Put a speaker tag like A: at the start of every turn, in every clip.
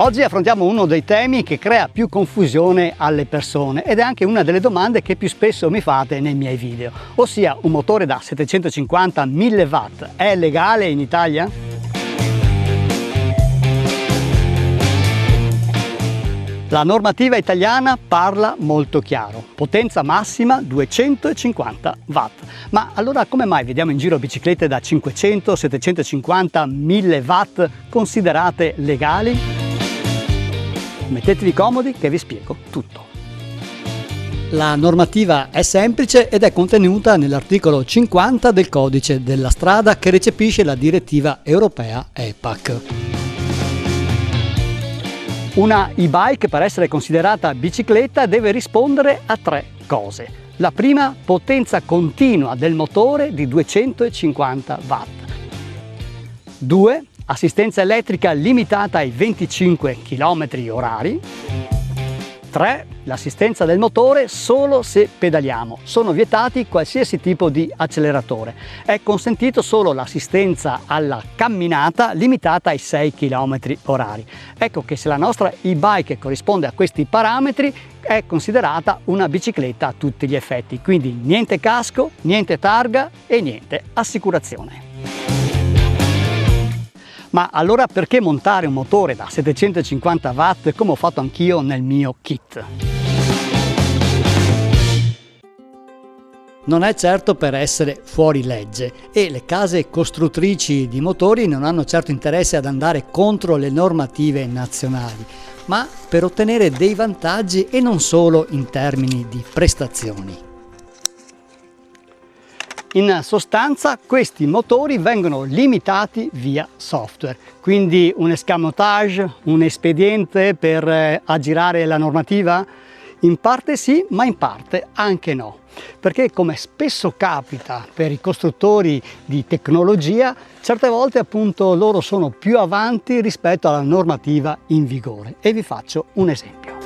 A: Oggi affrontiamo uno dei temi che crea più confusione alle persone ed è anche una delle domande che più spesso mi fate nei miei video, ossia un motore da 750-1000 watt è legale in Italia? La normativa italiana parla molto chiaro, potenza massima 250 watt. Ma allora come mai vediamo in giro biciclette da 500, 750, 1000 watt considerate legali? Mettetevi comodi che vi spiego tutto. La normativa è semplice ed è contenuta nell'articolo 50 del codice della strada che recepisce la direttiva europea EPAC. Una e-bike, per essere considerata bicicletta, deve rispondere a 3 cose. La prima, potenza continua del motore di 250 watt. 2, assistenza elettrica limitata ai 25 km/h. 3, l'assistenza del motore solo se pedaliamo. Sono vietati qualsiasi tipo di acceleratore. È consentito solo l'assistenza alla camminata limitata ai 6 km/h. Ecco che se la nostra e-bike corrisponde a questi parametri è considerata una bicicletta a tutti gli effetti. Quindi niente casco, niente targa e niente assicurazione. Ma allora perché montare un motore da 750 watt come ho fatto anch'io nel mio kit? Non è certo per essere fuori legge e le case costruttrici di motori non hanno certo interesse ad andare contro le normative nazionali, ma per ottenere dei vantaggi e non solo in termini di prestazioni. In sostanza questi motori vengono limitati via software, quindi un escamotage, un espediente per aggirare la normativa? In parte sì, ma in parte anche no, perché come spesso capita per i costruttori di tecnologia, certe volte appunto loro sono più avanti rispetto alla normativa in vigore e vi faccio un esempio.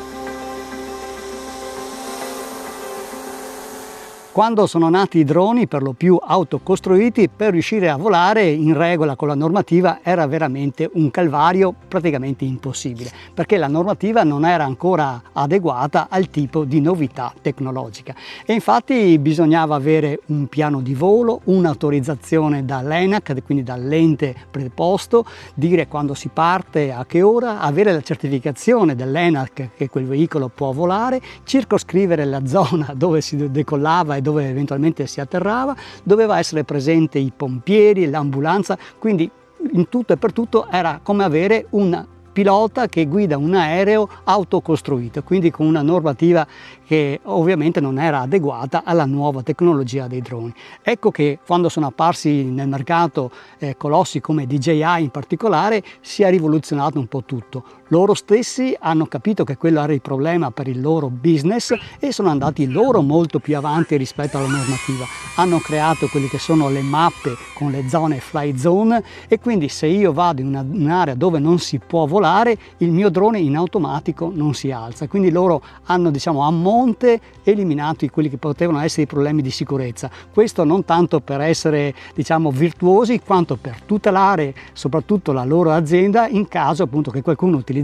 A: Quando sono nati i droni, per lo più autocostruiti, per riuscire a volare in regola con la normativa era veramente un calvario praticamente impossibile, perché la normativa non era ancora adeguata al tipo di novità tecnologica. E infatti bisognava avere un piano di volo, un'autorizzazione dall'ENAC, quindi dall'ente preposto, dire quando si parte, a che ora, avere la certificazione dell'ENAC che quel veicolo può volare, circoscrivere la zona dove si decollava dove eventualmente si atterrava, doveva essere presente i pompieri, l'ambulanza, quindi in tutto e per tutto era come avere un pilota che guida un aereo autocostruito, quindi con una normativa che ovviamente non era adeguata alla nuova tecnologia dei droni. Ecco che quando sono apparsi nel mercato colossi come DJI in particolare si è rivoluzionato un po' tutto. Loro stessi hanno capito che quello era il problema per il loro business e sono andati loro molto più avanti rispetto alla normativa. Hanno creato quelle che sono le mappe con le zone fly zone e quindi se io vado in un'area dove non si può volare, il mio drone in automatico non si alza. Quindi loro hanno, diciamo, a monte eliminato quelli che potevano essere i problemi di sicurezza. Questo non tanto per essere, diciamo, virtuosi, quanto per tutelare soprattutto la loro azienda in caso appunto che qualcuno utilizzasse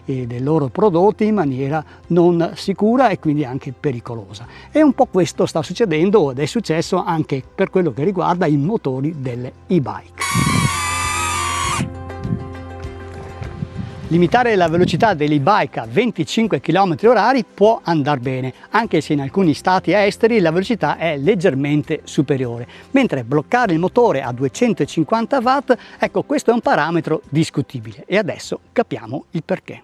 A: dei loro prodotti in maniera non sicura e quindi anche pericolosa. E un po' questo sta succedendo ed è successo anche per quello che riguarda i motori delle e-bike. Limitare la velocità dell'e-bike a 25 km/h può andare bene, anche se in alcuni stati esteri la velocità è leggermente superiore, mentre bloccare il motore a 250 watt, ecco, questo è un parametro discutibile e adesso capiamo il perché.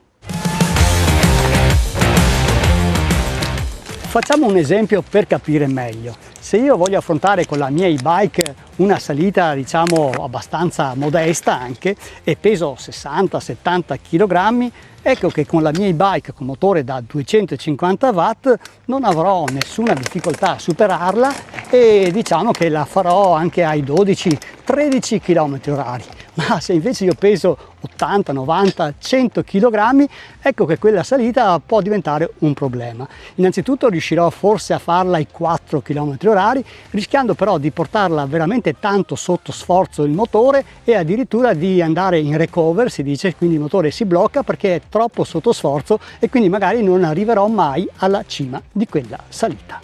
A: Facciamo un esempio per capire meglio. Se io voglio affrontare con la mia e-bike una salita, diciamo, abbastanza modesta anche e peso 60-70 kg, ecco che con la mia e-bike con motore da 250 watt non avrò nessuna difficoltà a superarla e diciamo che la farò anche ai 12-13 km/h. Ma se invece io peso 80, 90, 100 kg, ecco che quella salita può diventare un problema. Innanzitutto riuscirò forse a farla ai 4 km/h, rischiando però di portarla veramente tanto sotto sforzo il motore e addirittura di andare in recover, si dice, quindi il motore si blocca perché è troppo sotto sforzo e quindi magari non arriverò mai alla cima di quella salita.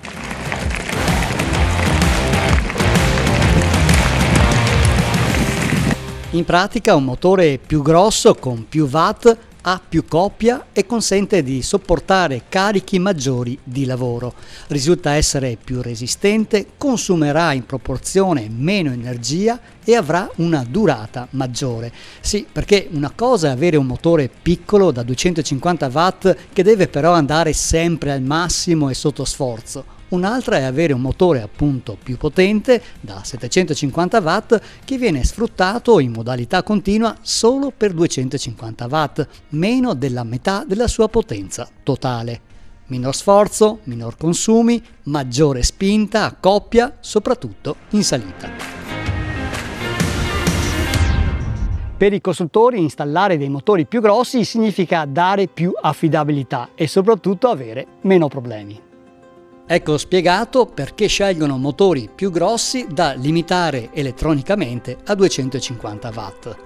A: In pratica un motore più grosso con più watt ha più coppia e consente di sopportare carichi maggiori di lavoro. Risulta essere più resistente, consumerà in proporzione meno energia e avrà una durata maggiore. Sì, perché una cosa è avere un motore piccolo da 250 watt che deve però andare sempre al massimo e sotto sforzo. Un'altra è avere un motore appunto più potente da 750 watt che viene sfruttato in modalità continua solo per 250 watt, meno della metà della sua potenza totale. Minor sforzo, minor consumi, maggiore spinta a coppia, soprattutto in salita. Per i costruttori installare dei motori più grossi significa dare più affidabilità e soprattutto avere meno problemi. Ecco spiegato perché scelgono motori più grossi da limitare elettronicamente a 250 watt.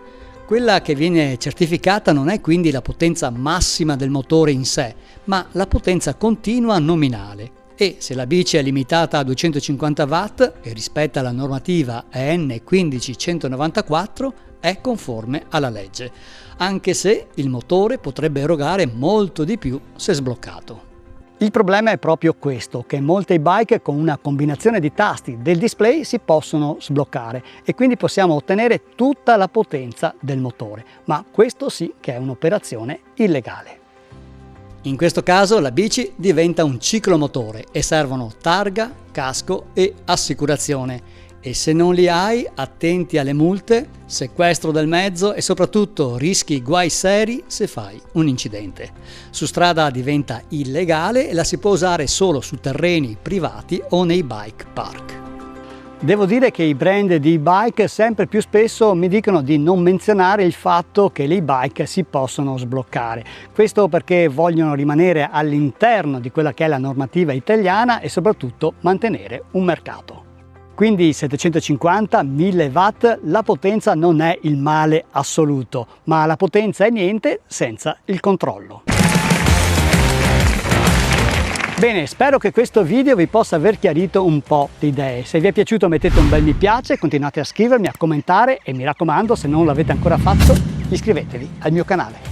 A: Quella che viene certificata non è quindi la potenza massima del motore in sé, ma la potenza continua nominale. E se la bici è limitata a 250 watt e rispetta la normativa EN 15194, è conforme alla legge, anche se il motore potrebbe erogare molto di più se sbloccato. Il problema è proprio questo, che molte e-bike con una combinazione di tasti del display si possono sbloccare e quindi possiamo ottenere tutta la potenza del motore, ma questo sì che è un'operazione illegale. In questo caso la bici diventa un ciclomotore e servono targa, casco e assicurazione. E se non li hai, attenti alle multe, sequestro del mezzo e soprattutto rischi guai seri se fai un incidente. Su strada diventa illegale e la si può usare solo su terreni privati o nei bike park. Devo dire che i brand di e-bike sempre più spesso mi dicono di non menzionare il fatto che le e-bike si possono sbloccare. Questo perché vogliono rimanere all'interno di quella che è la normativa italiana e soprattutto mantenere un mercato. Quindi 750-1000 watt, la potenza non è il male assoluto, ma la potenza è niente senza il controllo. Bene, spero che questo video vi possa aver chiarito un po' di idee. Se vi è piaciuto mettete un bel mi piace, continuate a scrivermi, a commentare e mi raccomando, se non l'avete ancora fatto, iscrivetevi al mio canale.